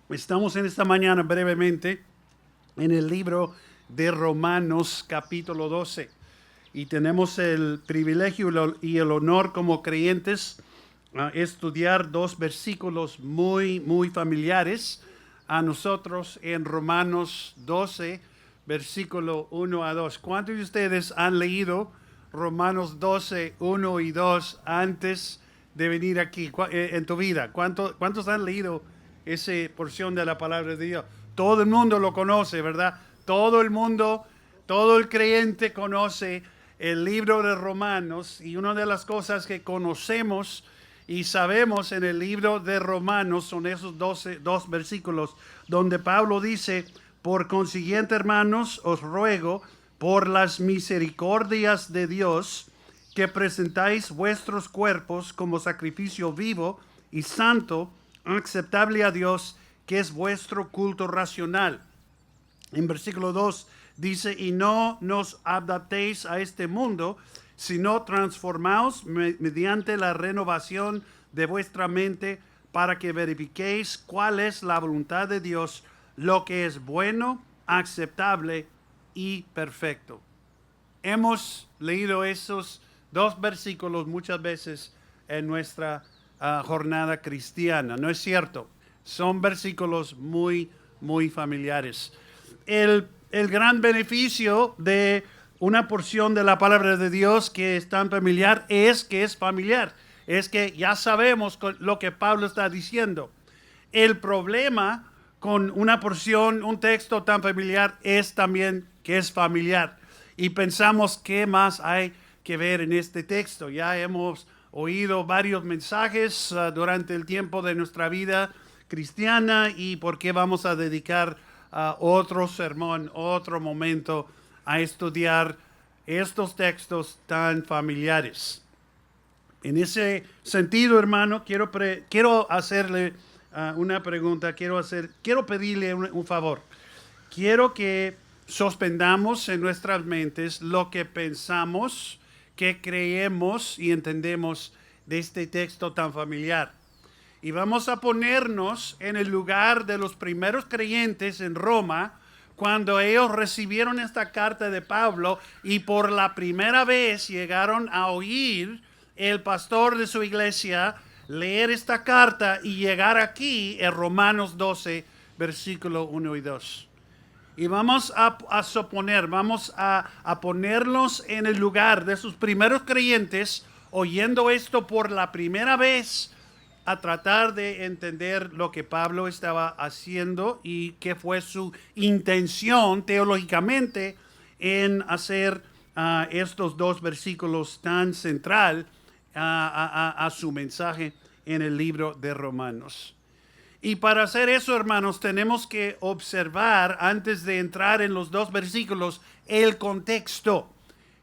Estamos en esta mañana brevemente en el libro de Romanos capítulo 12 y tenemos el privilegio y el honor como creyentes a estudiar dos versículos muy familiares a nosotros en Romanos 12, versículo 1 a 2. ¿Cuántos de ustedes han leído Romanos 12, 1 y 2 antes de venir aquí en tu vida? ¿Cuántos han leído esa porción de la palabra de Dios? Todo el mundo lo conoce, ¿verdad? Todo el mundo, todo el creyente conoce el libro de Romanos, y una de las cosas que conocemos y sabemos en el libro de Romanos son esos dos versículos donde Pablo dice: por consiguiente, hermanos, os ruego por las misericordias de Dios que presentáis vuestros cuerpos como sacrificio vivo y santo, aceptable a Dios, que es vuestro culto racional. En versículo 2 dice: y no nos adaptéis a este mundo, sino transformaos mediante la renovación de vuestra mente, para que verifiquéis cuál es la voluntad de Dios, lo que es bueno, aceptable y perfecto. Hemos leído esos dos versículos muchas veces en nuestra jornada cristiana, ¿no es cierto? Son versículos muy familiares. El gran beneficio de una porción de la palabra de Dios que es tan familiar es que es familiar. Es que ya sabemos lo que Pablo está diciendo. El problema con una porción, un texto tan familiar, es también que es familiar. Y pensamos, ¿qué más hay que ver en este texto? Ya hemos oído varios mensajes durante el tiempo de nuestra vida cristiana, y por qué vamos a dedicar otro sermón, otro momento a estudiar estos textos tan familiares. En ese sentido, hermano, quiero hacerle una pregunta, quiero pedirle un favor. Quiero que suspendamos en nuestras mentes lo que pensamos, que creemos y entendemos de este texto tan familiar. Y vamos a ponernos en el lugar de los primeros creyentes en Roma, cuando ellos recibieron esta carta de Pablo y por la primera vez llegaron a oír el pastor de su iglesia leer esta carta y llegar aquí en Romanos 12, versículo 1 y 2. Y vamos a suponer, vamos a ponernos en el lugar de sus primeros creyentes oyendo esto por la primera vez, a tratar de entender lo que Pablo estaba haciendo y qué fue su intención teológicamente en hacer estos dos versículos tan central a su mensaje en el libro de Romanos. Y para hacer eso, hermanos, tenemos que observar, antes de entrar en los dos versículos, el contexto.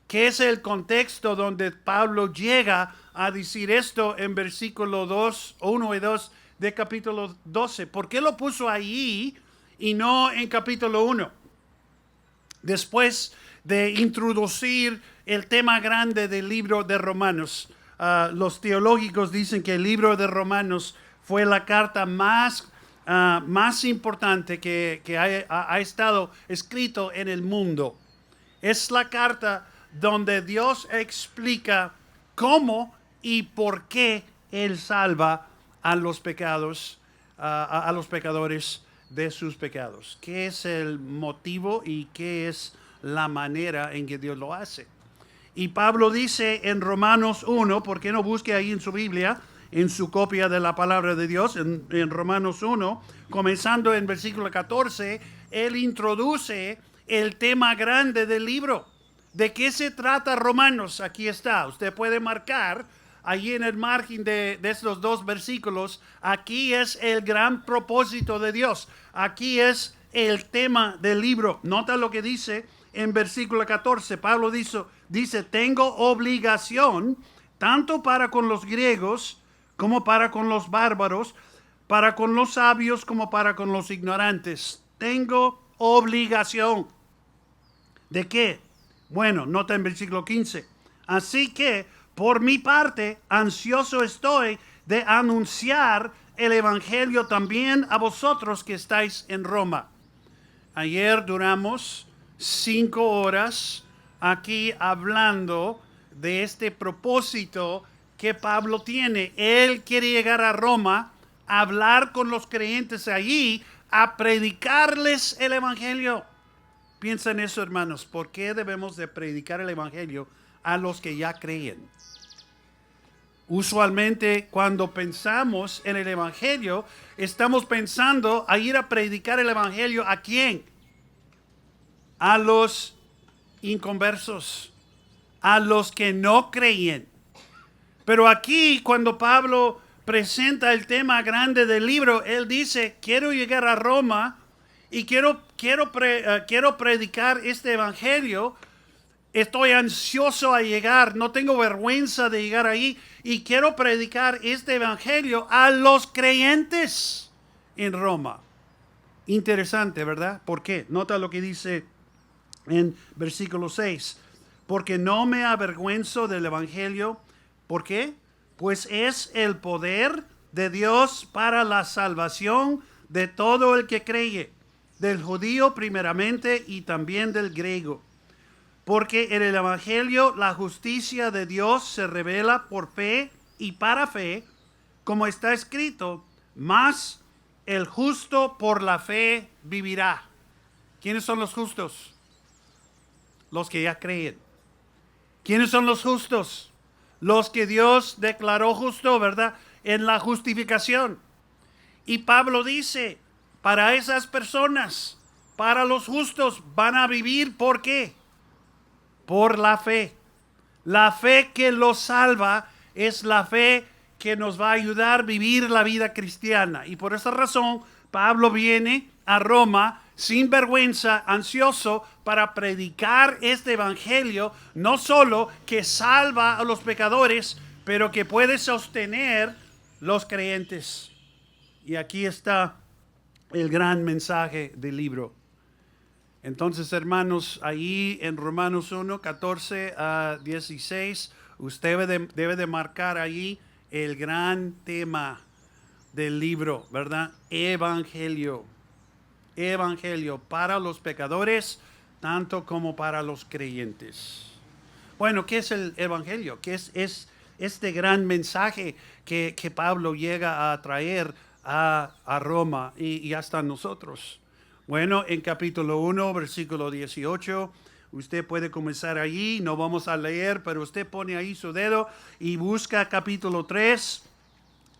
¿Qué es el contexto donde Pablo llega a decir esto en versículo 2, 1 y 2 de capítulo 12? ¿Por qué lo puso ahí y no en capítulo 1? Después de introducir el tema grande del libro de Romanos, los teológicos dicen que el libro de Romanos fue la carta más importante que ha estado escrito en el mundo. Es la carta donde Dios explica cómo y por qué Él salva a los pecados, a los pecadores de sus pecados. ¿Qué es el motivo y qué es la manera en que Dios lo hace? Y Pablo dice en Romanos 1, ¿por qué no busque ahí en su Biblia, en su copia de la palabra de Dios, en Romanos 1, comenzando en versículo 14, él introduce el tema grande del libro. ¿De qué se trata Romanos? Aquí está. Usted puede marcar allí en el margen de estos dos versículos. Aquí es el gran propósito de Dios. Aquí es el tema del libro. Nota lo que dice en versículo 14. Pablo dice: tengo obligación tanto para con los griegos como para con los bárbaros, para con los sabios como para con los ignorantes. Tengo obligación. ¿De qué? Bueno, nota en versículo 15. Así que, por mi parte, ansioso estoy de anunciar el evangelio también a vosotros que estáis en Roma. Ayer duramos 5 horas aquí hablando de este propósito que Pablo tiene. Él quiere llegar a Roma, a hablar con los creyentes allí, a predicarles el evangelio. Piensa en eso, hermanos. ¿Por qué debemos de predicar el evangelio a los que ya creen? Usualmente cuando pensamos en el evangelio, estamos pensando a ir a predicar el evangelio ¿a quién? A los inconversos, a los que no creían. Pero aquí cuando Pablo presenta el tema grande del libro, él dice, quiero llegar a Roma y quiero predicar este evangelio. Estoy ansioso a llegar, no tengo vergüenza de llegar ahí y quiero predicar este evangelio a los creyentes en Roma. Interesante, ¿verdad? ¿Por qué? Nota lo que dice en versículo 6. Porque no me avergüenzo del evangelio. ¿Por qué? Pues es el poder de Dios para la salvación de todo el que cree, del judío primeramente y también del griego. Porque en el evangelio la justicia de Dios se revela por fe y para fe, como está escrito, mas el justo por la fe vivirá. ¿Quiénes son los justos? Los que ya creen. ¿Quiénes son los justos? Los que Dios declaró justo, ¿verdad? En la justificación. Y Pablo dice, para esas personas, para los justos, van a vivir, ¿por qué? Por la fe. La fe que los salva es la fe que nos va a ayudar a vivir la vida cristiana. Y por esa razón, Pablo viene a Roma sin vergüenza, ansioso para predicar este evangelio, no solo que salva a los pecadores, pero que puede sostener los creyentes. Y aquí está el gran mensaje del libro. Entonces, hermanos, ahí en Romanos 1, 14 a 16, usted debe de marcar ahí el gran tema del libro, ¿verdad? Evangelio. Evangelio para los pecadores, tanto como para los creyentes. Bueno, ¿qué es el evangelio? ¿Qué es este gran mensaje que Pablo llega a traer a Roma y hasta nosotros? Bueno, en capítulo 1, versículo 18, usted puede comenzar allí, no vamos a leer, pero usted pone ahí su dedo y busca capítulo 3.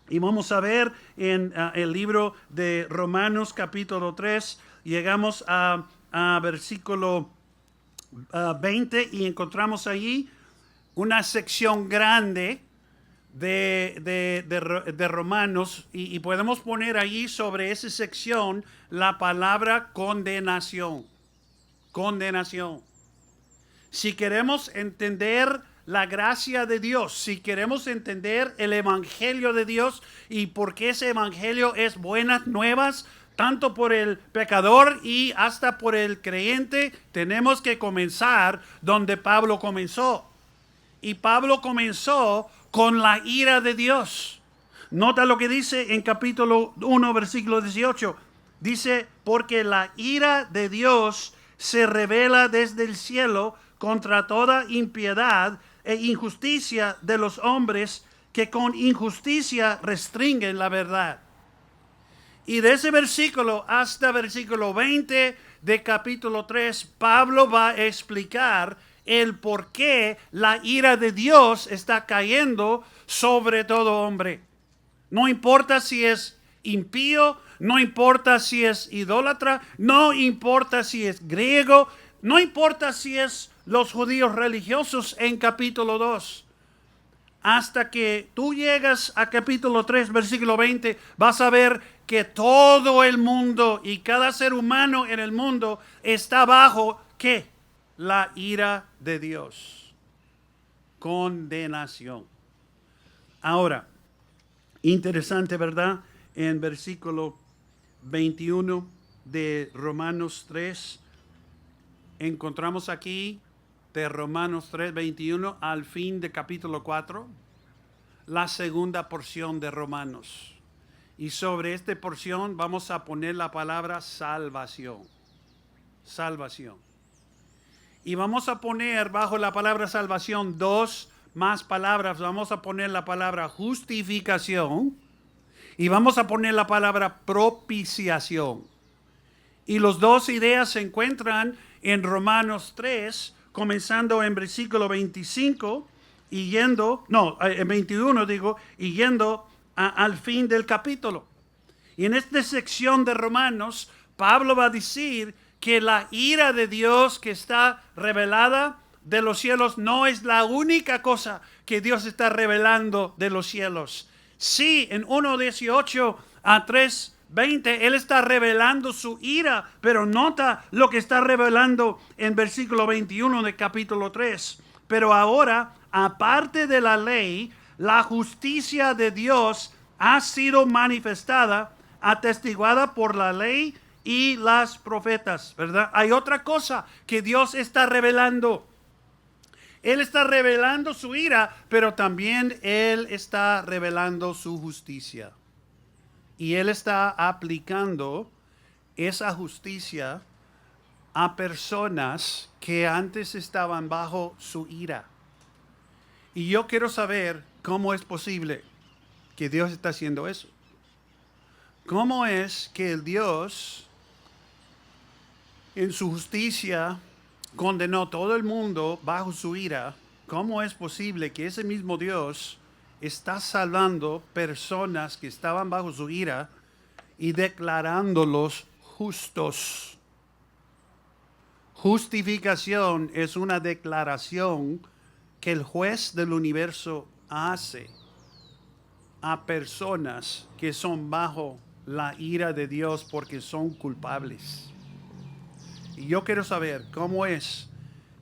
Y vamos a ver en el libro de Romanos capítulo 3, llegamos a versículo 20 y encontramos allí una sección grande de Romanos y podemos poner allí sobre esa sección la palabra condenación. Condenación. Si queremos entender la gracia de Dios, si queremos entender el evangelio de Dios y por qué ese evangelio es buenas nuevas, tanto por el pecador y hasta por el creyente, tenemos que comenzar donde Pablo comenzó. Y Pablo comenzó con la ira de Dios. Nota lo que dice en capítulo 1, versículo 18. Dice, porque la ira de Dios se revela desde el cielo contra toda impiedad e injusticia de los hombres que con injusticia restringen la verdad. Y de ese versículo hasta versículo 20 de capítulo 3, Pablo va a explicar el por qué la ira de Dios está cayendo sobre todo hombre. No importa si es impío, no importa si es idólatra, no importa si es griego, no importa si es los judíos religiosos en capítulo 2. Hasta que tú llegas a capítulo 3, versículo 20, vas a ver que todo el mundo y cada ser humano en el mundo está bajo, ¿qué? La ira de Dios. Condenación. Ahora, interesante, ¿verdad? En versículo 21 de Romanos 3, encontramos aquí de Romanos 3, 21 al fin de capítulo 4, la segunda porción de Romanos. Y sobre esta porción vamos a poner la palabra salvación. Salvación. Y vamos a poner bajo la palabra salvación dos más palabras. Vamos a poner la palabra justificación y vamos a poner la palabra propiciación. Y las dos ideas se encuentran en Romanos 3, comenzando en versículo 25 y yendo, en 21 digo, y yendo al fin del capítulo. Y en esta sección de Romanos, Pablo va a decir que la ira de Dios que está revelada de los cielos no es la única cosa que Dios está revelando de los cielos. Sí, en 1:18 a 3:20, Él está revelando su ira, pero nota lo que está revelando en versículo 21 del capítulo 3. Pero ahora, aparte de la ley, la justicia de Dios ha sido manifestada, atestiguada por la ley y las profetas, ¿verdad? Hay otra cosa que Dios está revelando. Él está revelando su ira, pero también Él está revelando su justicia. Y Él está aplicando esa justicia a personas que antes estaban bajo su ira. Y yo quiero saber cómo es posible que Dios está haciendo eso. ¿Cómo es que el Dios en su justicia condenó todo el mundo bajo su ira? ¿Cómo es posible que ese mismo Dios está salvando personas que estaban bajo su ira y declarándolos justos? Justificación es una declaración que el juez del universo hace a personas que son bajo la ira de Dios porque son culpables. Y yo quiero saber cómo es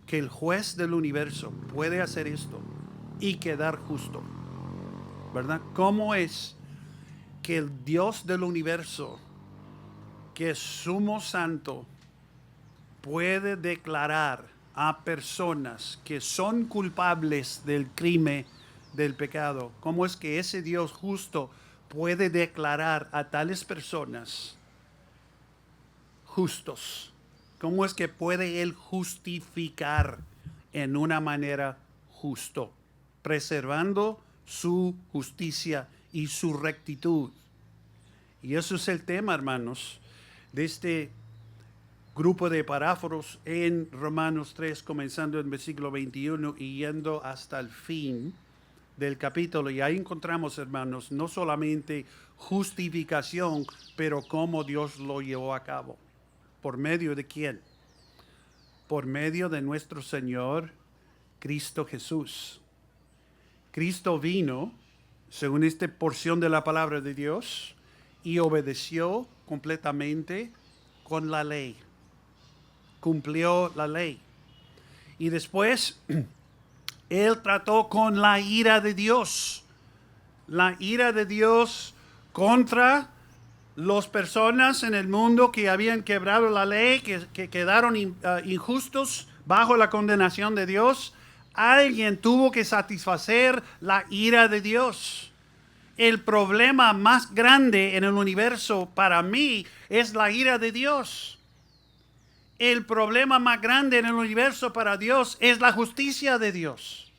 que el juez del universo puede hacer esto y quedar justo, ¿verdad? ¿Cómo es que el Dios del universo, que es sumo santo, puede declarar a personas que son culpables del crimen, del pecado? ¿Cómo es que ese Dios justo puede declarar a tales personas justos? ¿Cómo es que puede Él justificar en una manera justo, preservando su justicia y su rectitud? Y eso es el tema, hermanos, de este grupo de paráforos en Romanos 3, comenzando en versículo 21 y yendo hasta el fin del capítulo. Y ahí encontramos, hermanos, no solamente justificación, pero cómo Dios lo llevó a cabo. ¿Por medio de quién? Por medio de nuestro Señor Cristo Jesús. Cristo vino, según esta porción de la palabra de Dios, y obedeció completamente con la ley. Cumplió la ley. Y después, Él trató con la ira de Dios. La ira de Dios contra las personas en el mundo que habían quebrado la ley, que quedaron injustos bajo la condenación de Dios. Alguien tuvo que satisfacer la ira de Dios. El problema más grande en el universo para mí es la ira de Dios. El problema más grande en el universo para Dios es la justicia de Dios.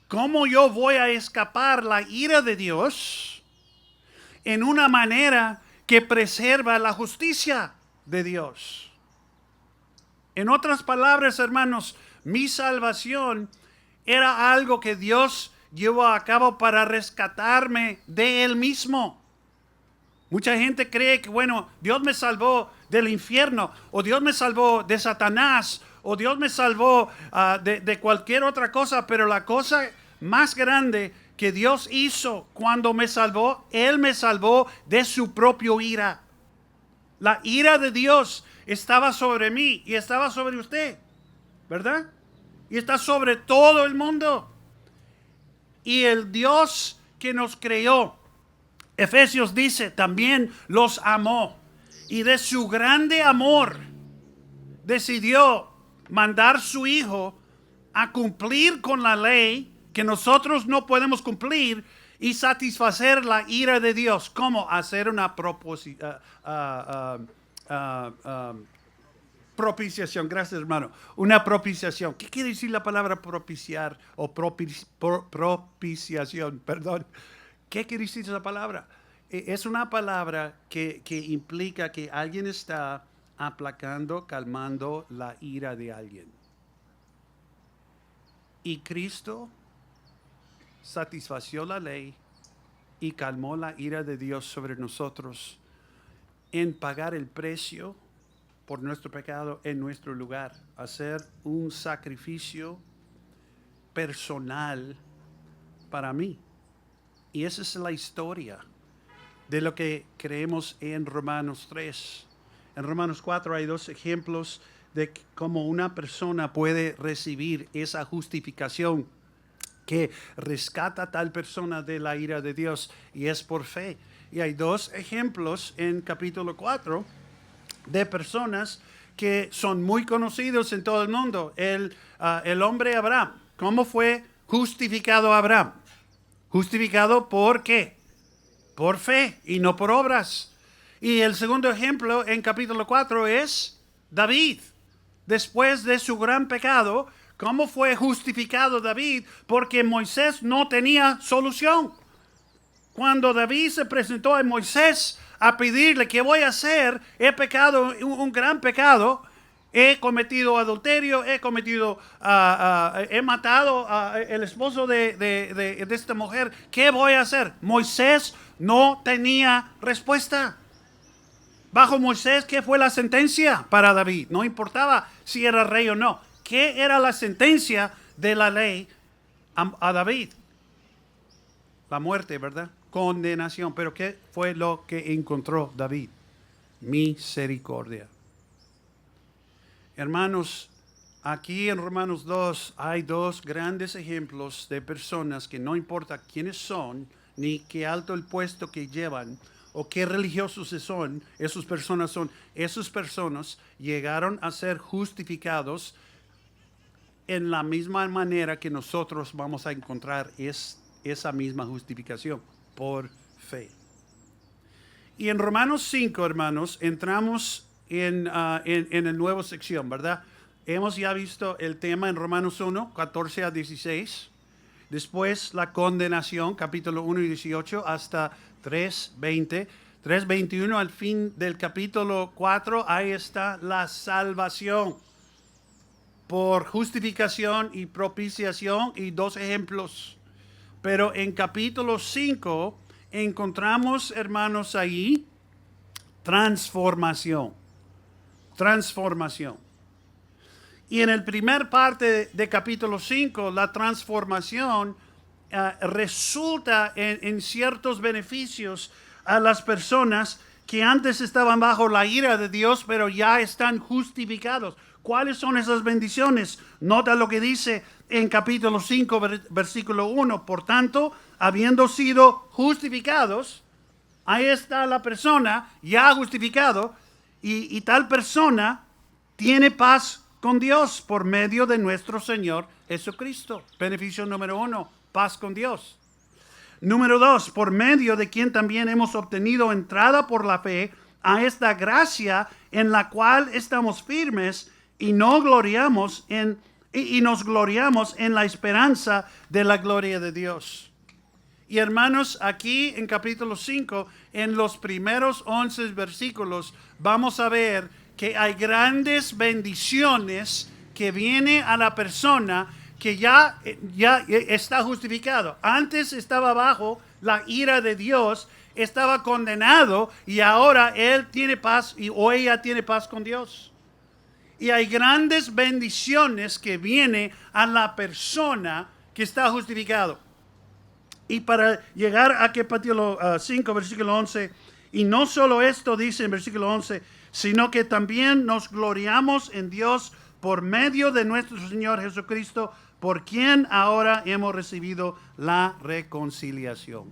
¿Cómo yo voy a escapar la ira de Dios en una manera que preserva la justicia de Dios? En otras palabras, hermanos, mi salvación era algo que Dios llevó a cabo para rescatarme de Él mismo. Mucha gente cree que, bueno, Dios me salvó del infierno, o Dios me salvó de Satanás, o Dios me salvó de cualquier otra cosa, pero la cosa más grande que Dios hizo cuando me salvó, Él me salvó de su propia ira. La ira de Dios estaba sobre mí y estaba sobre usted, ¿verdad? Y está sobre todo el mundo. Y el Dios que nos creó, Efesios dice, también los amó. Y de su grande amor decidió mandar su Hijo a cumplir con la ley que nosotros no podemos cumplir, y satisfacer la ira de Dios. ¿Cómo? Hacer una propiciación. Gracias, hermano. Una propiciación. ¿Qué quiere decir la palabra propiciar o propiciación? Perdón. ¿Qué quiere decir esa palabra? Es una palabra que implica que alguien está aplacando, calmando la ira de alguien. Y Cristo satisfació la ley y calmó la ira de Dios sobre nosotros en pagar el precio por nuestro pecado en nuestro lugar, hacer un sacrificio personal para mí. Y esa es la historia de lo que creemos en Romanos 3. En Romanos 4 hay dos ejemplos de cómo una persona puede recibir esa justificación que rescata a tal persona de la ira de Dios, y es por fe. Y hay dos ejemplos en capítulo 4 de personas que son muy conocidos en todo el mundo. El hombre Abraham. ¿Cómo fue justificado Abraham? Justificado ¿por qué? Por fe y no por obras. Y el segundo ejemplo en capítulo 4 es David. Después de su gran pecado, ¿cómo fue justificado David? Porque Moisés no tenía solución. Cuando David se presentó a Moisés a pedirle, ¿qué voy a hacer? He pecado un gran pecado. He cometido adulterio, he matado al esposo de esta mujer. ¿Qué voy a hacer? Moisés no tenía respuesta. Bajo Moisés, ¿qué fue la sentencia para David? No importaba si era rey o no. ¿Qué era la sentencia de la ley a David? La muerte, ¿verdad? Condenación. Pero ¿qué fue lo que encontró David? Misericordia. Hermanos, aquí en Romanos 2 hay dos grandes ejemplos de personas que no importa quiénes son, ni qué alto el puesto que llevan, o qué religiosos son, esas personas llegaron a ser justificados en la misma manera que nosotros vamos a encontrar esa misma justificación, por fe. Y en Romanos 5, hermanos, entramos en el nuevo sección, ¿verdad? Hemos ya visto el tema en Romanos 1, 14 a 16. Después la condenación, capítulo 1 y 18 hasta 3:20. 3:21 al fin del capítulo 4, ahí está la salvación por justificación y propiciación y dos ejemplos. Pero en capítulo 5 encontramos, hermanos, ahí transformación. Transformación. Y en el primer parte de capítulo 5, la transformación resulta en ciertos beneficios a las personas que antes estaban bajo la ira de Dios, pero ya están justificados. ¿Cuáles son esas bendiciones? Nota lo que dice en capítulo 5, versículo 1. Por tanto, habiendo sido justificados, ahí está la persona ya justificado, y tal persona tiene paz con Dios por medio de nuestro Señor Jesucristo. Beneficio número 1, paz con Dios. Número 2, por medio de quien también hemos obtenido entrada por la fe a esta gracia en la cual estamos firmes y nos gloriamos en la esperanza de la gloria de Dios. Y hermanos, aquí en capítulo 5, en los primeros 11 versículos, vamos a ver que hay grandes bendiciones que viene a la persona que ya está justificado. Antes estaba bajo la ira de Dios, estaba condenado, y ahora él tiene paz o ella tiene paz con Dios. Y hay grandes bendiciones que viene a la persona que está justificado. Y para llegar a capítulo 5, versículo 11, y no solo esto dice en versículo 11, sino que también nos gloriamos en Dios por medio de nuestro Señor Jesucristo, por quien ahora hemos recibido la reconciliación.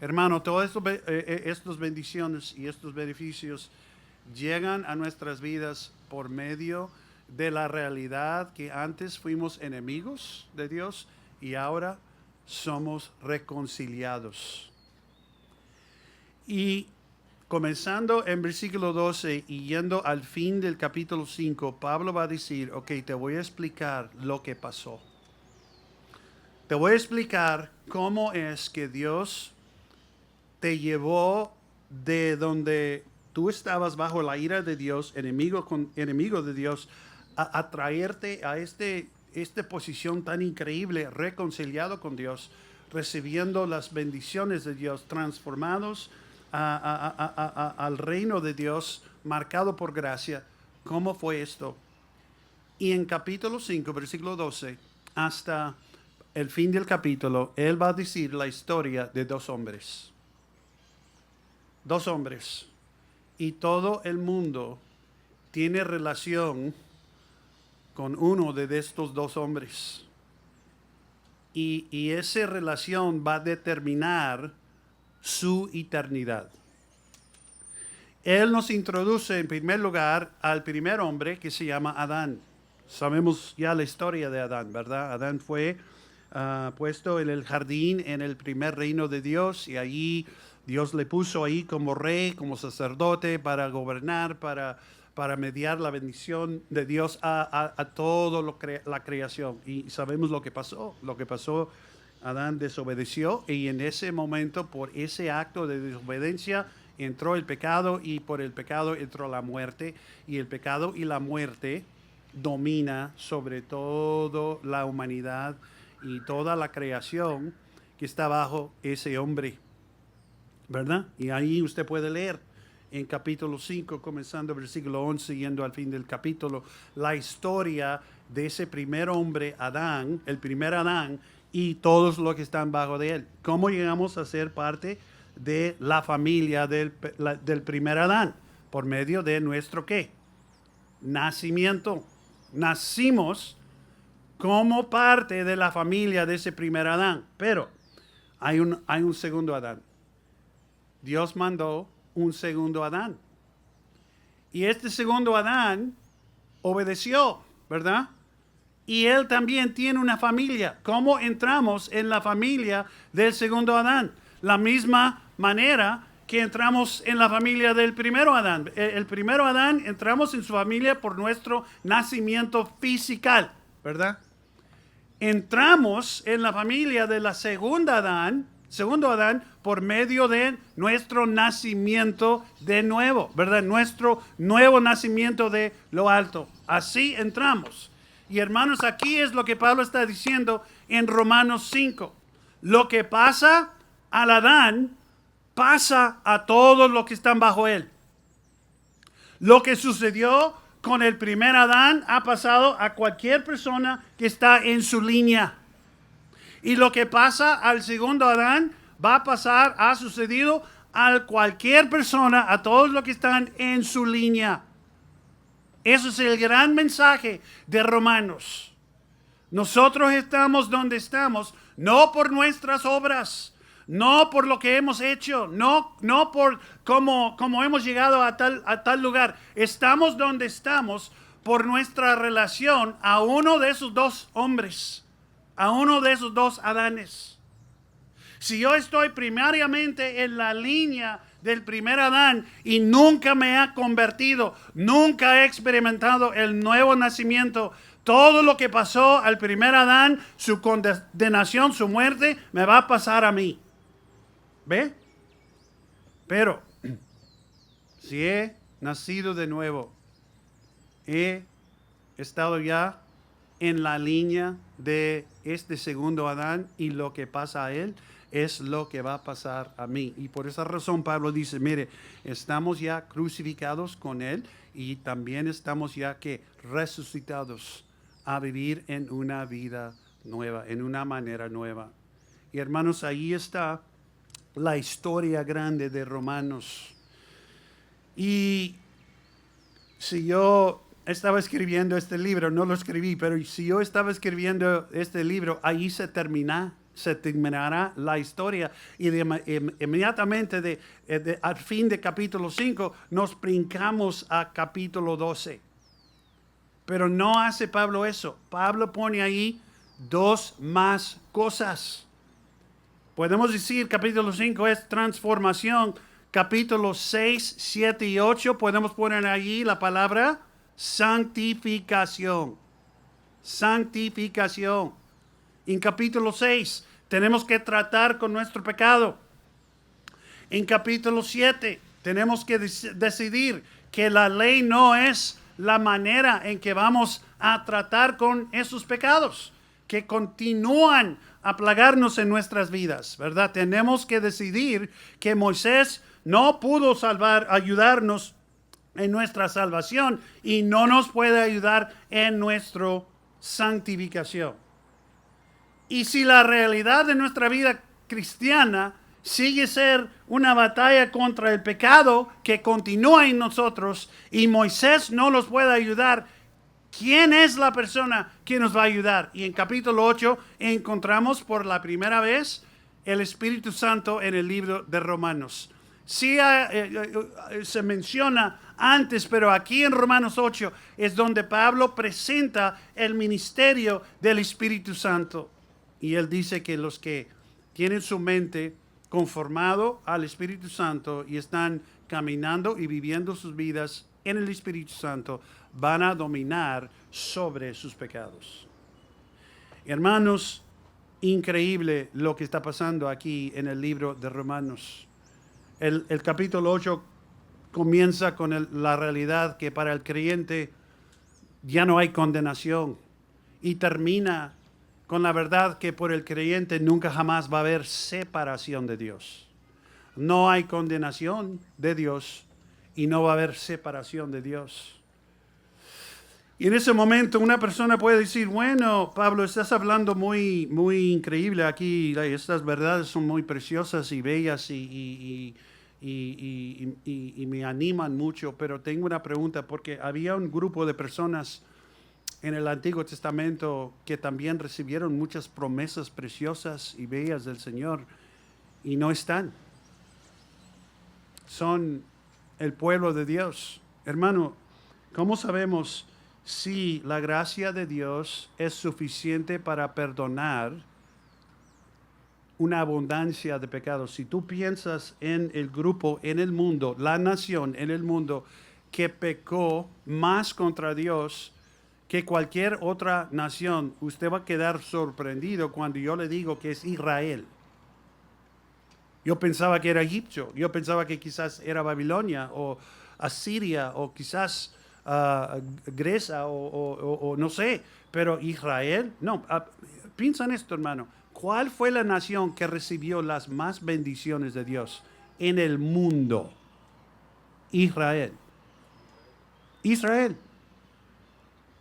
Hermano, todas estas bendiciones y estos beneficios llegan a nuestras vidas por medio de la realidad que antes fuimos enemigos de Dios y ahora somos reconciliados. Y comenzando en versículo 12 y yendo al fin del capítulo 5, Pablo va a decir, ok, te voy a explicar lo que pasó. Te voy a explicar cómo es que Dios te llevó de donde tú estabas bajo la ira de Dios, enemigo de Dios, a traerte a esta posición tan increíble, reconciliado con Dios, recibiendo las bendiciones de Dios, transformados al reino de Dios, marcado por gracia. ¿Cómo fue esto? Y en capítulo 5, versículo 12, hasta el fin del capítulo, él va a decir la historia de dos hombres. Dos hombres. Y todo el mundo tiene relación con uno de estos dos hombres. Y esa relación va a determinar su eternidad. Él nos introduce en primer lugar al primer hombre que se llama Adán. Sabemos ya la historia de Adán, ¿verdad? Adán fue puesto en el jardín en el primer reino de Dios y allí Dios le puso ahí como rey, como sacerdote para gobernar, para mediar la bendición de Dios a todo la creación. Y sabemos lo que pasó. Lo que pasó, Adán desobedeció y en ese momento, por ese acto de desobediencia, entró el pecado y por el pecado entró la muerte. Y el pecado y la muerte domina sobre toda la humanidad y toda la creación que está bajo ese hombre, ¿verdad? Y ahí usted puede leer en capítulo 5, comenzando versículo 11, yendo al fin del capítulo, la historia de ese primer hombre, Adán, el primer Adán, y todos los que están bajo de él. ¿Cómo llegamos a ser parte de la familia del primer Adán? Por medio de nuestro, ¿qué? Nacimiento. Nacimos como parte de la familia de ese primer Adán. Pero hay un segundo Adán. Dios mandó un segundo Adán. Y este segundo Adán obedeció, ¿verdad? Y él también tiene una familia. ¿Cómo entramos en la familia del segundo Adán? La misma manera que entramos en la familia del primero Adán. El primero Adán entramos en su familia por nuestro nacimiento físico, ¿verdad? Entramos en la familia de la segundo Adán, por medio de nuestro nacimiento de nuevo, ¿verdad? Nuestro nuevo nacimiento de lo alto. Así entramos. Y hermanos, aquí es lo que Pablo está diciendo en Romanos 5. Lo que pasa al Adán, pasa a todos los que están bajo él. Lo que sucedió con el primer Adán ha pasado a cualquier persona que está en su línea. Y lo que pasa al segundo Adán va a pasar, ha sucedido a cualquier persona, a todos los que están en su línea. Eso es el gran mensaje de Romanos. Nosotros estamos donde estamos, no por nuestras obras, no por lo que hemos hecho, no por cómo hemos llegado a tal lugar. Estamos donde estamos por nuestra relación a uno de esos dos hombres, a uno de esos dos Adanes. Si yo estoy primariamente en la línea del primer Adán y nunca me he convertido, nunca he experimentado el nuevo nacimiento, todo lo que pasó al primer Adán, su condenación, su muerte, me va a pasar a mí. ¿Ve? Pero si he nacido de nuevo, he estado ya en la línea de este segundo Adán y lo que pasa a él es lo que va a pasar a mí. Y por esa razón Pablo dice, mire, estamos ya crucificados con él y también estamos ya que resucitados a vivir en una vida nueva, en una manera nueva. Y hermanos, ahí está la historia grande de Romanos. Y si yo estaba escribiendo este libro, no lo escribí, pero si yo estaba escribiendo este libro, ahí se terminará la historia y inmediatamente al fin de capítulo 5 nos brincamos a capítulo 12. Pero no hace Pablo eso. Pablo pone ahí dos más cosas. Podemos decir capítulo 5 es transformación. Capítulo 6, 7 y 8 podemos poner allí la palabra santificación. Santificación. En capítulo 6 tenemos que tratar con nuestro pecado. En capítulo 7 tenemos que decidir que la ley no es la manera en que vamos a tratar con esos pecados que continúan a plagarnos en nuestras vidas, ¿verdad? Tenemos que decidir que Moisés no pudo ayudarnos en nuestra salvación y no nos puede ayudar en nuestra santificación. Y si la realidad de nuestra vida cristiana sigue ser una batalla contra el pecado que continúa en nosotros y Moisés no nos puede ayudar, ¿quién es la persona que nos va a ayudar? Y en capítulo 8 encontramos por la primera vez el Espíritu Santo en el libro de Romanos. Sí se menciona antes, pero aquí en Romanos 8 es donde Pablo presenta el ministerio del Espíritu Santo. Y él dice que los que tienen su mente conformado al Espíritu Santo y están caminando y viviendo sus vidas en el Espíritu Santo, van a dominar sobre sus pecados. Hermanos, increíble lo que está pasando aquí en el libro de Romanos. El capítulo 8 comienza con la realidad que para el creyente ya no hay condenación y termina con la verdad que por el creyente nunca jamás va a haber separación de Dios. No hay condenación de Dios y no va a haber separación de Dios. Y en ese momento una persona puede decir, bueno, Pablo, estás hablando muy increíble aquí, estas verdades son muy preciosas y bellas y me animan mucho, pero tengo una pregunta, porque había un grupo de personas en el Antiguo Testamento que también recibieron muchas promesas preciosas y bellas del Señor y no están. Son el pueblo de Dios. Hermano, ¿cómo sabemos si la gracia de Dios es suficiente para perdonar una abundancia de pecados? Si tú piensas en el grupo, en el mundo, la nación en el mundo que pecó más contra Dios que cualquier otra nación, usted va a quedar sorprendido cuando yo le digo que es Israel. Yo pensaba que era Egipto, yo pensaba que quizás era Babilonia o Asiria o quizás Grecia o no sé, pero Israel, no. Piensa en esto, hermano. ¿Cuál fue la nación que recibió las más bendiciones de Dios en el mundo? Israel. Israel.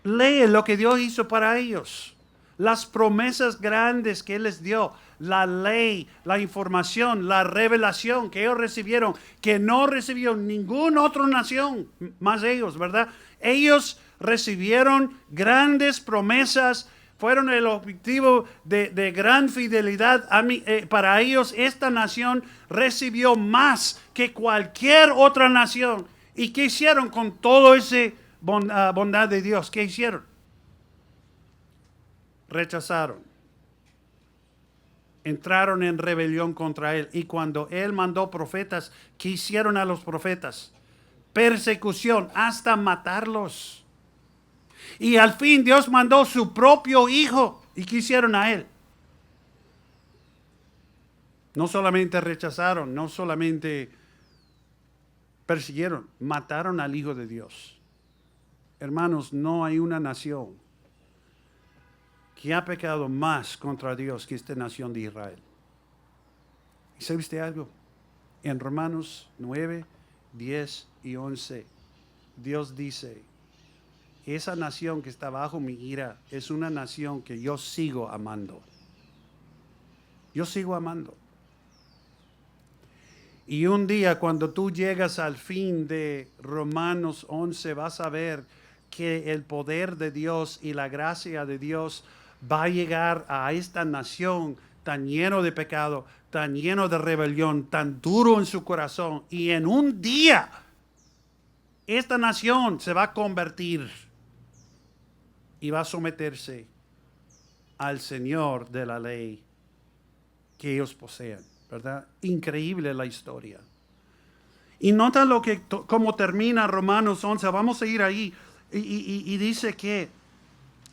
Lee lo que Dios hizo para ellos. Las promesas grandes que Él les dio. La ley, la información, la revelación que ellos recibieron, que no recibió ninguna otra nación más ellos, ¿verdad? Ellos recibieron grandes promesas, fueron el objetivo de gran fidelidad. Para ellos esta nación recibió más que cualquier otra nación. ¿Y qué hicieron con todo ese bondad de Dios? ¿Qué hicieron? Rechazaron. Entraron en rebelión contra Él. Y cuando Él mandó profetas, ¿qué hicieron a los profetas? Persecución, hasta matarlos. Y al fin Dios mandó su propio Hijo. ¿Y qué hicieron a Él? No solamente rechazaron, no solamente persiguieron, mataron al Hijo de Dios. Hermanos, no hay una nación que ha pecado más contra Dios que esta nación de Israel. ¿Y sabe usted algo? En Romanos 9, 10 y 11, Dios dice, esa nación que está bajo mi ira es una nación que yo sigo amando. Yo sigo amando. Y un día cuando tú llegas al fin de Romanos 11, vas a ver que el poder de Dios y la gracia de Dios va a llegar a esta nación tan lleno de pecado, tan lleno de rebelión, tan duro en su corazón. Y en un día, esta nación se va a convertir y va a someterse al Señor de la ley, que ellos poseen, ¿verdad? Increíble la historia. Y nota cómo termina Romanos 11. Vamos a ir ahí. Y dice que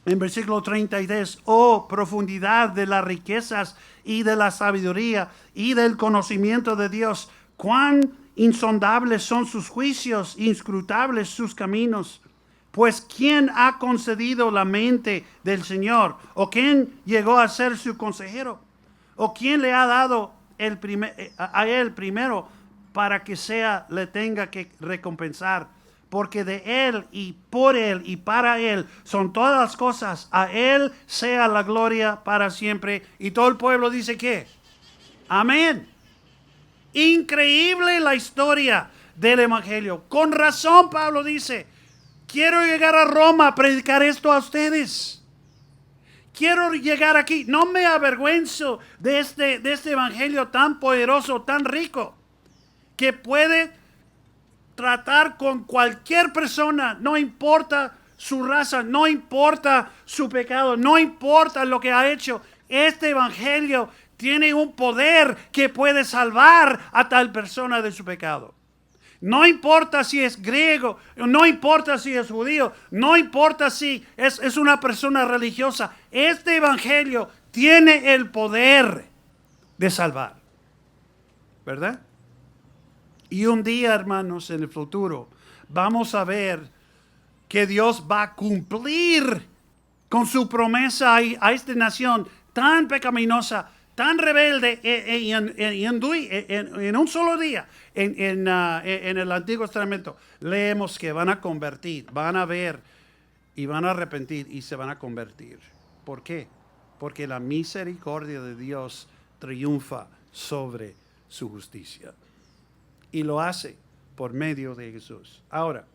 en versículo 33, oh profundidad de las riquezas y de la sabiduría y del conocimiento de Dios, cuán insondables son sus juicios, inscrutables sus caminos. Pues ¿quién ha concedido la mente del Señor? ¿O quién llegó a ser su consejero? ¿O quién le ha dado a él primero para que le tenga que recompensar? Porque de Él y por Él y para Él son todas las cosas. A Él sea la gloria para siempre. Y todo el pueblo dice ¿qué? Amén. Increíble la historia del Evangelio. Con razón Pablo dice, quiero llegar a Roma a predicar esto a ustedes. Quiero llegar aquí. No me avergüenzo de este Evangelio tan poderoso, tan rico, que puede tratar con cualquier persona, no importa su raza, no importa su pecado, no importa lo que ha hecho. Este Evangelio tiene un poder que puede salvar a tal persona de su pecado. No importa si es griego, no importa si es judío, no importa si es una persona religiosa. Este Evangelio tiene el poder de salvar, ¿verdad? Y un día, hermanos, en el futuro, vamos a ver que Dios va a cumplir con su promesa a esta nación tan pecaminosa, tan rebelde, en un solo día. En el Antiguo Testamento leemos que van a convertir, van a ver y van a arrepentir y se van a convertir. ¿Por qué? Porque la misericordia de Dios triunfa sobre su justicia. Y lo hace por medio de Jesús. Ahora,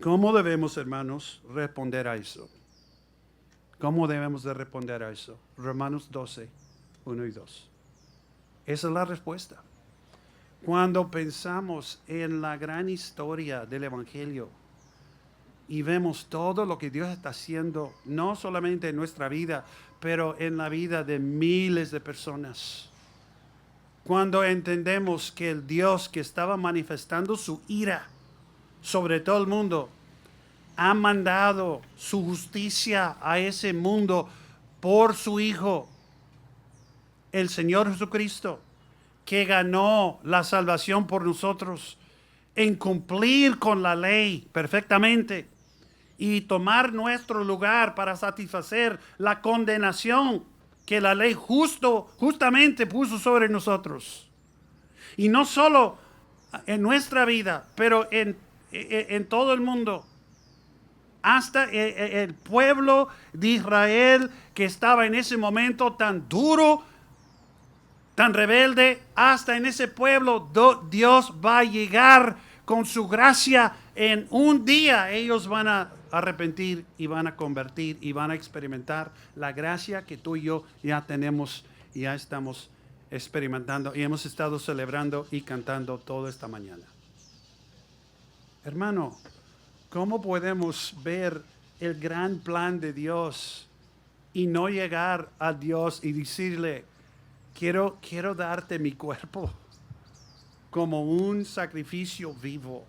¿cómo debemos, hermanos, responder a eso? ¿Cómo debemos de responder a eso? Romanos 12, 1 y 2. Esa es la respuesta. Cuando pensamos en la gran historia del Evangelio y vemos todo lo que Dios está haciendo, no solamente en nuestra vida, pero en la vida de miles de personas. Cuando entendemos que el Dios que estaba manifestando su ira sobre todo el mundo ha mandado su justicia a ese mundo por su Hijo, el Señor Jesucristo, que ganó la salvación por nosotros en cumplir con la ley perfectamente y tomar nuestro lugar para satisfacer la condenación que la ley justamente puso sobre nosotros. Y no solo en nuestra vida, pero en todo el mundo. Hasta el pueblo de Israel que estaba en ese momento tan duro, tan rebelde, hasta en ese pueblo Dios va a llegar con su gracia. En un día ellos van a arrepentir y van a convertir y van a experimentar la gracia que tú y yo ya tenemos y ya estamos experimentando y hemos estado celebrando y cantando toda esta mañana. Hermano, ¿cómo podemos ver el gran plan de Dios y no llegar a Dios y decirle, quiero darte mi cuerpo como un sacrificio vivo?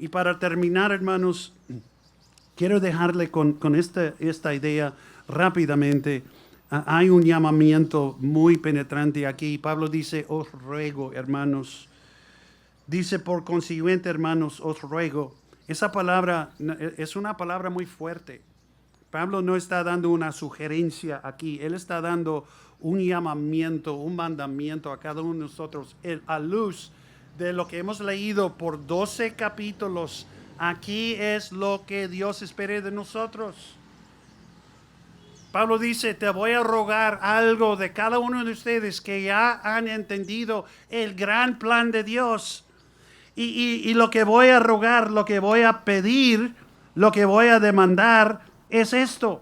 Y para terminar, hermanos, quiero dejarle con esta idea rápidamente. Hay un llamamiento muy penetrante aquí. Pablo dice, os ruego, hermanos. Dice, por consiguiente, hermanos, os ruego. Esa palabra es una palabra muy fuerte. Pablo no está dando una sugerencia aquí. Él está dando un llamamiento, un mandamiento a cada uno de nosotros a luz de lo que hemos leído por 12 capítulos. Aquí es lo que Dios espera de nosotros. Pablo dice, te voy a rogar algo de cada uno de ustedes que ya han entendido el gran plan de Dios. Y lo que voy a rogar, lo que voy a pedir, lo que voy a demandar es esto.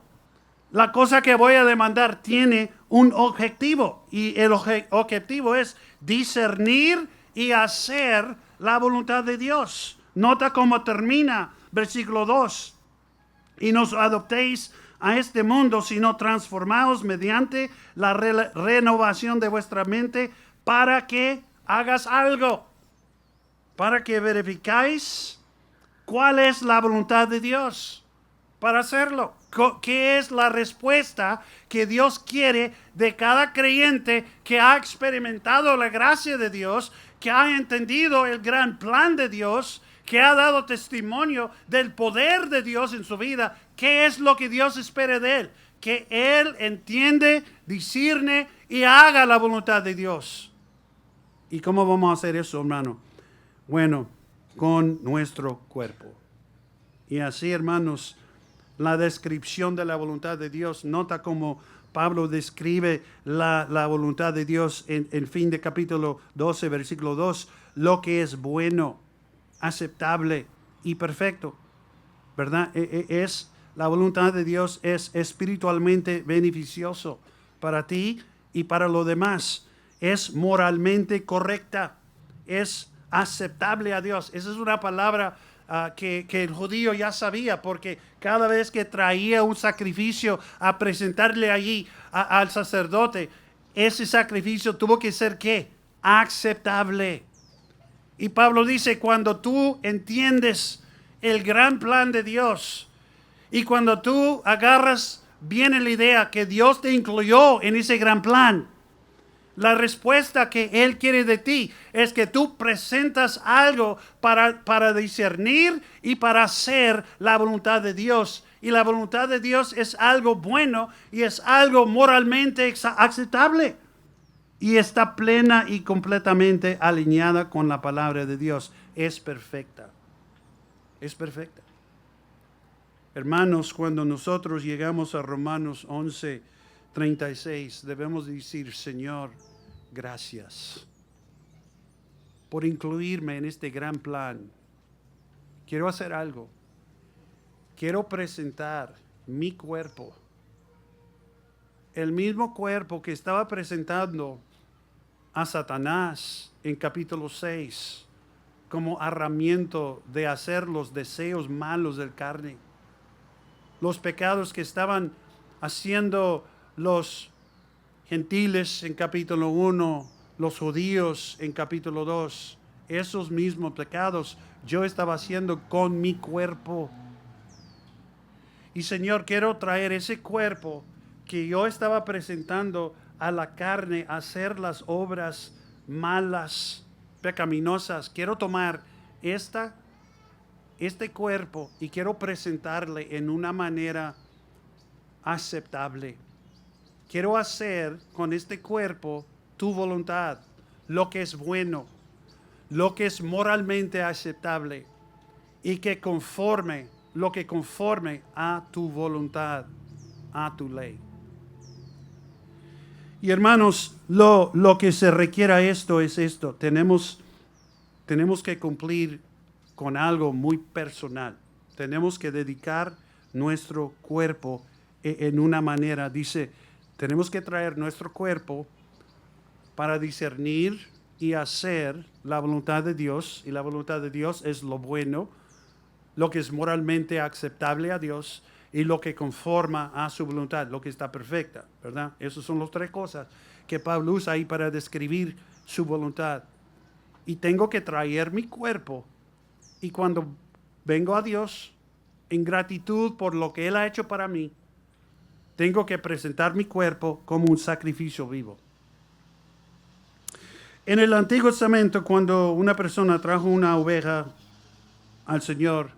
La cosa que voy a demandar tiene un objetivo. Y el objetivo es discernir y hacer la voluntad de Dios. Nota cómo termina versículo 2. Y nos adoptéis a este mundo, sino transformaos mediante la renovación de vuestra mente para que hagas algo, para que verificáis cuál es la voluntad de Dios para hacerlo. ¿Qué es la respuesta que Dios quiere de cada creyente que ha experimentado la gracia de Dios, que ha entendido el gran plan de Dios, que ha dado testimonio del poder de Dios en su vida? ¿Qué es lo que Dios espera de él? Que él entiende, discierne y haga la voluntad de Dios. ¿Y cómo vamos a hacer eso, hermano? Bueno, con nuestro cuerpo. Y así, hermanos, la descripción de la voluntad de Dios, nota cómo Pablo describe la voluntad de Dios en fin de capítulo 12, versículo 2, lo que es bueno, aceptable y perfecto, ¿verdad? La voluntad de Dios es espiritualmente beneficioso para ti y para los demás. Es moralmente correcta, es aceptable a Dios. Esa es una palabra que el judío ya sabía, porque cada vez que traía un sacrificio a presentarle allí al sacerdote, ese sacrificio tuvo que ser ¿qué? Aceptable. Y Pablo dice, cuando tú entiendes el gran plan de Dios y cuando tú agarras bien la idea que Dios te incluyó en ese gran plan, la respuesta que Él quiere de ti es que tú presentas algo para discernir y para hacer la voluntad de Dios. Y la voluntad de Dios es algo bueno y es algo moralmente aceptable. Y está plena y completamente alineada con la palabra de Dios. Es perfecta. Es perfecta. Hermanos, cuando nosotros llegamos a Romanos 11:36, debemos decir, Señor, gracias por incluirme en este gran plan. Quiero hacer algo. Quiero presentar mi cuerpo, el mismo cuerpo que estaba presentando a Satanás en capítulo 6, como herramienta de hacer los deseos malos del carne. Los pecados que estaban haciendo los gentiles en capítulo 1, los judíos en capítulo 2, esos mismos pecados yo estaba haciendo con mi cuerpo. Y Señor, quiero traer ese cuerpo que yo estaba presentando a la carne, a hacer las obras malas, pecaminosas. Quiero tomar este cuerpo y quiero presentarle en una manera aceptable. Quiero hacer con este cuerpo tu voluntad, lo que es bueno, lo que es moralmente aceptable y que conforme a tu voluntad, a tu ley. Y hermanos, lo que se requiere a esto es esto. Tenemos que cumplir con algo muy personal. Tenemos que dedicar nuestro cuerpo en una manera, dice, tenemos que traer nuestro cuerpo para discernir y hacer la voluntad de Dios. Y la voluntad de Dios es lo bueno, lo que es moralmente aceptable a Dios y lo que conforma a su voluntad, lo que está perfecta, ¿verdad? Esas son las tres cosas que Pablo usa ahí para describir su voluntad. Y tengo que traer mi cuerpo. Y cuando vengo a Dios en gratitud por lo que Él ha hecho para mí, tengo que presentar mi cuerpo como un sacrificio vivo. En el Antiguo Testamento, cuando una persona trajo una oveja al Señor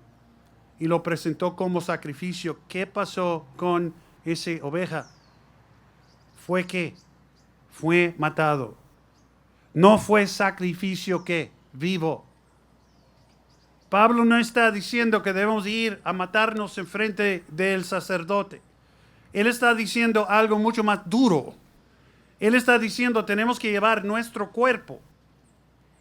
y lo presentó como sacrificio, ¿qué pasó con esa oveja? Fue que fue matado. No fue sacrificio que vivo. Pablo no está diciendo que debemos ir a matarnos en frente del sacerdote. Él está diciendo algo mucho más duro. Él está diciendo tenemos que llevar nuestro cuerpo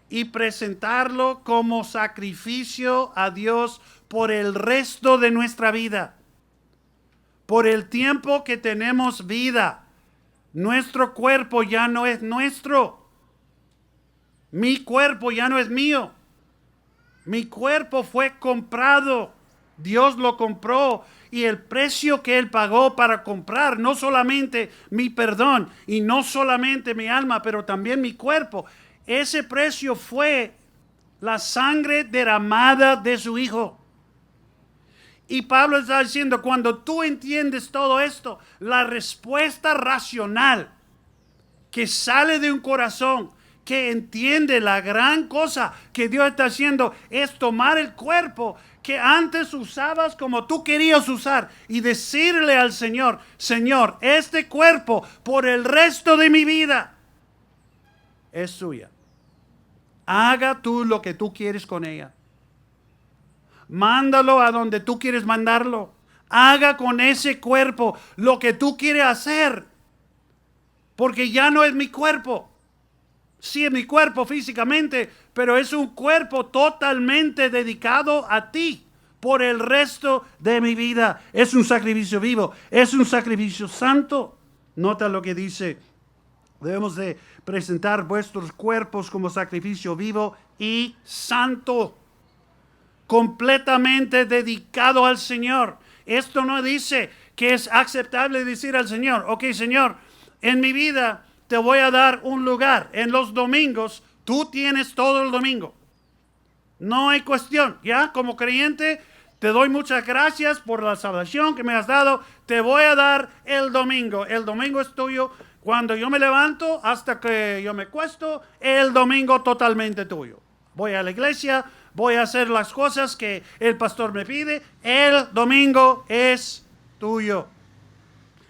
y presentarlo como sacrificio a Dios por el resto de nuestra vida. Por el tiempo que tenemos vida. Nuestro cuerpo ya no es nuestro. Mi cuerpo ya no es mío. Mi cuerpo fue comprado Dios lo compró y el precio que Él pagó para comprar no solamente mi perdón y no solamente mi alma, pero también mi cuerpo. Ese precio fue la sangre derramada de su Hijo. Y Pablo está diciendo, cuando tú entiendes todo esto, la respuesta racional que sale de un corazón que entiende la gran cosa que Dios está haciendo es tomar el cuerpo que antes usabas como tú querías usar y decirle al Señor, Señor, este cuerpo por el resto de mi vida es suya. Haga tú lo que tú quieres con ella. Mándalo a donde tú quieres mandarlo. Haga con ese cuerpo lo que tú quieres hacer. Porque ya no es mi cuerpo. Sí es mi cuerpo físicamente, pero es un cuerpo totalmente dedicado a ti por el resto de mi vida. Es un sacrificio vivo, es un sacrificio santo. Nota lo que dice. Debemos de presentar vuestros cuerpos como sacrificio vivo y santo, completamente dedicado al Señor. Esto no dice que es aceptable decir al Señor, ok, Señor, en mi vida te voy a dar un lugar. En los domingos, tú tienes todo el domingo. No hay cuestión, ¿ya? Como creyente, te doy muchas gracias por la salvación que me has dado. Te voy a dar el domingo. El domingo es tuyo. Cuando yo me levanto hasta que yo me acuesto, el domingo totalmente tuyo. Voy a la iglesia, voy a hacer las cosas que el pastor me pide. El domingo es tuyo.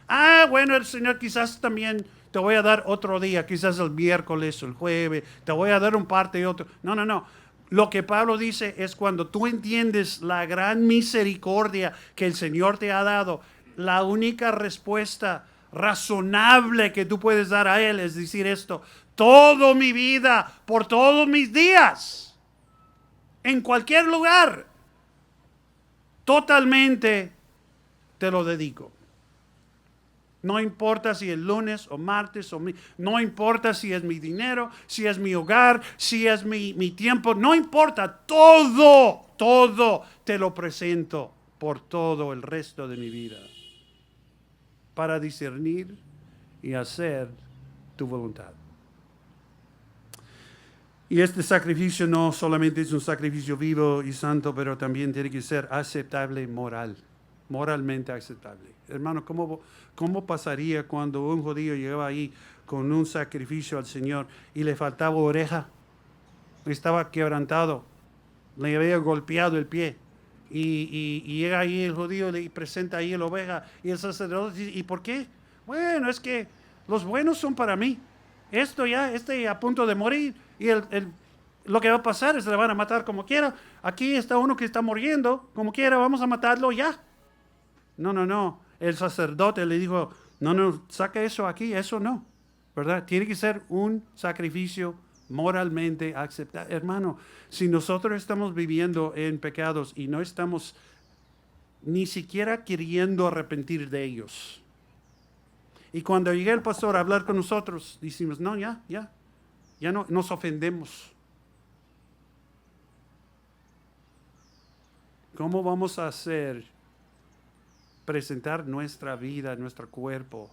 Ah, bueno, el Señor quizás también te voy a dar otro día, quizás el miércoles o el jueves, te voy a dar un parte y otro. No. Lo que Pablo dice es cuando tú entiendes la gran misericordia que el Señor te ha dado, la única respuesta razonable que tú puedes dar a Él es decir esto: toda mi vida, por todos mis días, en cualquier lugar, totalmente te lo dedico. No importa si es lunes o martes, no importa si es mi dinero, si es mi hogar, si es mi tiempo, no importa, todo te lo presento por todo el resto de mi vida, para discernir y hacer tu voluntad. Y este sacrificio no solamente es un sacrificio vivo y santo, pero también tiene que ser aceptable moralmente aceptable. Hermano, ¿cómo pasaría cuando un judío llegaba ahí con un sacrificio al Señor y le faltaba oreja? Estaba quebrantado, le había golpeado el pie. Y llega ahí el judío y presenta ahí la oveja y el sacerdote dice, ¿y por qué? Bueno, es que los buenos son para mí. A punto de morir y lo que va a pasar es que le van a matar como quiera. Aquí está uno que está muriendo, como quiera, vamos a matarlo ya. No. El sacerdote le dijo, no, saca eso aquí, eso no, ¿verdad? Tiene que ser un sacrificio moralmente aceptable. Hermano, si nosotros estamos viviendo en pecados y no estamos ni siquiera queriendo arrepentir de ellos, y cuando llega el pastor a hablar con nosotros, decimos, no, ya no, nos ofendemos. ¿Cómo vamos a presentar nuestra vida, nuestro cuerpo,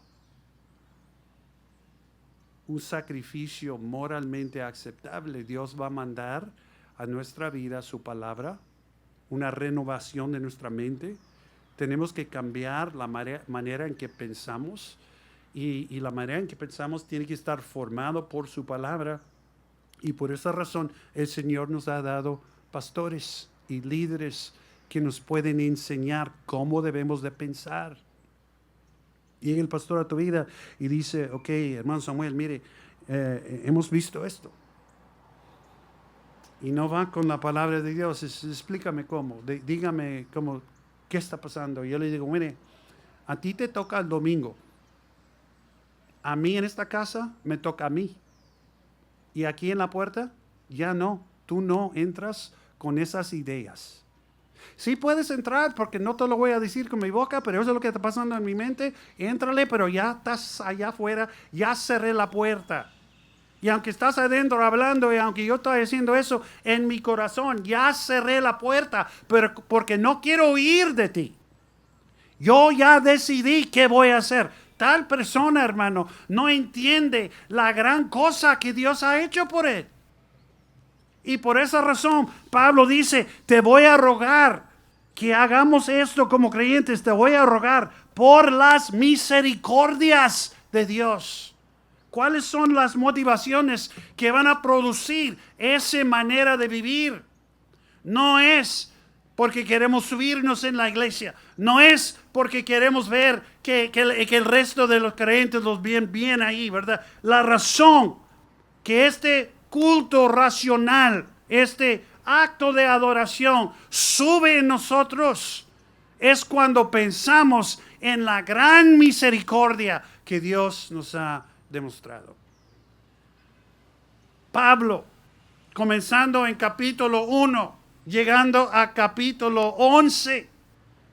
un sacrificio moralmente aceptable? Dios va a mandar a nuestra vida su palabra, una renovación de nuestra mente. Tenemos que cambiar la manera en que pensamos y la manera en que pensamos tiene que estar formado por su palabra. Y por esa razón el Señor nos ha dado pastores y líderes que nos pueden enseñar cómo debemos de pensar. Llega el pastor a tu vida y dice, ok, hermano Samuel, mire, hemos visto esto. Y no va con la palabra de Dios, explícame cómo, dígame cómo, qué está pasando. Y yo le digo, mire, a ti te toca el domingo. A mí en esta casa me toca a mí. Y aquí en la puerta, ya no, tú no entras con esas ideas. Sí puedes entrar porque no te lo voy a decir con mi boca, pero eso es lo que está pasando en mi mente. Éntrale, pero ya estás allá afuera, ya cerré la puerta. Y aunque estás adentro hablando y aunque yo estoy haciendo eso en mi corazón, ya cerré la puerta, pero porque no quiero huir de ti. Yo ya decidí qué voy a hacer. Tal persona, hermano, no entiende la gran cosa que Dios ha hecho por él. Y por esa razón, Pablo dice, te voy a rogar que hagamos esto como creyentes. Te voy a rogar por las misericordias de Dios. ¿Cuáles son las motivaciones que van a producir esa manera de vivir? No es porque queremos subirnos en la iglesia. No es porque queremos ver que el resto de los creyentes los ven bien ahí, ¿verdad? La razón que este culto racional, este acto de adoración sube en nosotros es cuando pensamos en la gran misericordia que Dios nos ha demostrado. Pablo, comenzando en capítulo 1, llegando a capítulo 11,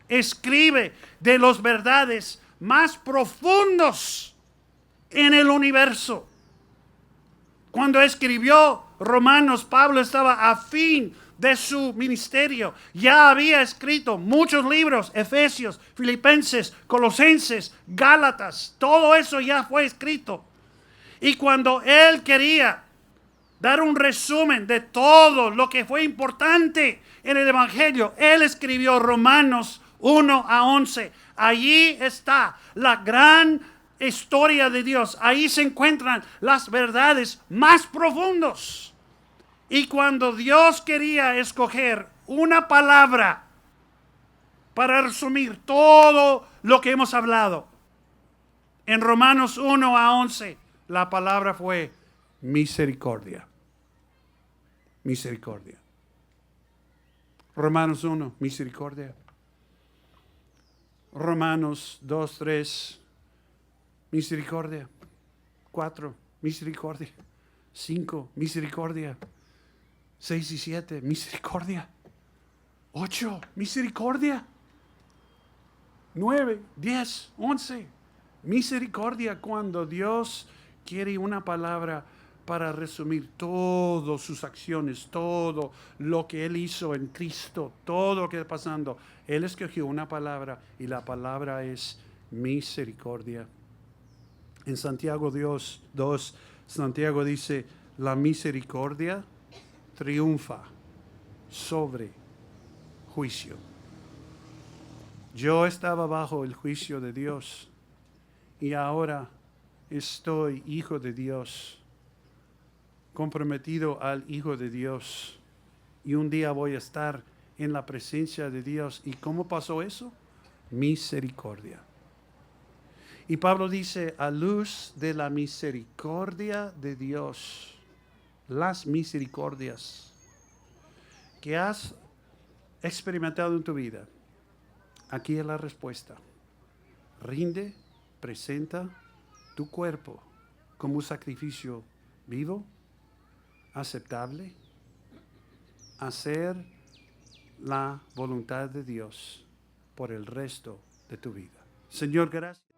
escribe de las verdades más profundos en el universo. Cuando escribió Romanos, Pablo estaba a fin de su ministerio. Ya había escrito muchos libros, Efesios, Filipenses, Colosenses, Gálatas, todo eso ya fue escrito. Y cuando él quería dar un resumen de todo lo que fue importante en el Evangelio, él escribió Romanos 1 a 11. Allí está la gran historia de Dios. Ahí se encuentran las verdades más profundas. Y cuando Dios quería escoger una palabra para resumir todo lo que hemos hablado, en Romanos 1 a 11, la palabra fue misericordia. Misericordia. Romanos 1, misericordia. Romanos 2, 3, misericordia. 4, misericordia. 5, misericordia. 6 y 7, misericordia. 8, misericordia. 9, 10, 11, misericordia. Cuando Dios quiere una palabra para resumir todas sus acciones, todo lo que Él hizo en Cristo, todo lo que está pasando, Él escogió una palabra y la palabra es misericordia. En Santiago 2, Santiago dice, la misericordia triunfa sobre juicio. Yo estaba bajo el juicio de Dios y ahora estoy hijo de Dios, comprometido al Hijo de Dios, y un día voy a estar en la presencia de Dios. ¿Y cómo pasó eso? Misericordia. Y Pablo dice, a luz de la misericordia de Dios, las misericordias que has experimentado en tu vida, aquí es la respuesta. Rinde, presenta tu cuerpo como un sacrificio vivo, aceptable, hacer la voluntad de Dios por el resto de tu vida. Señor, gracias.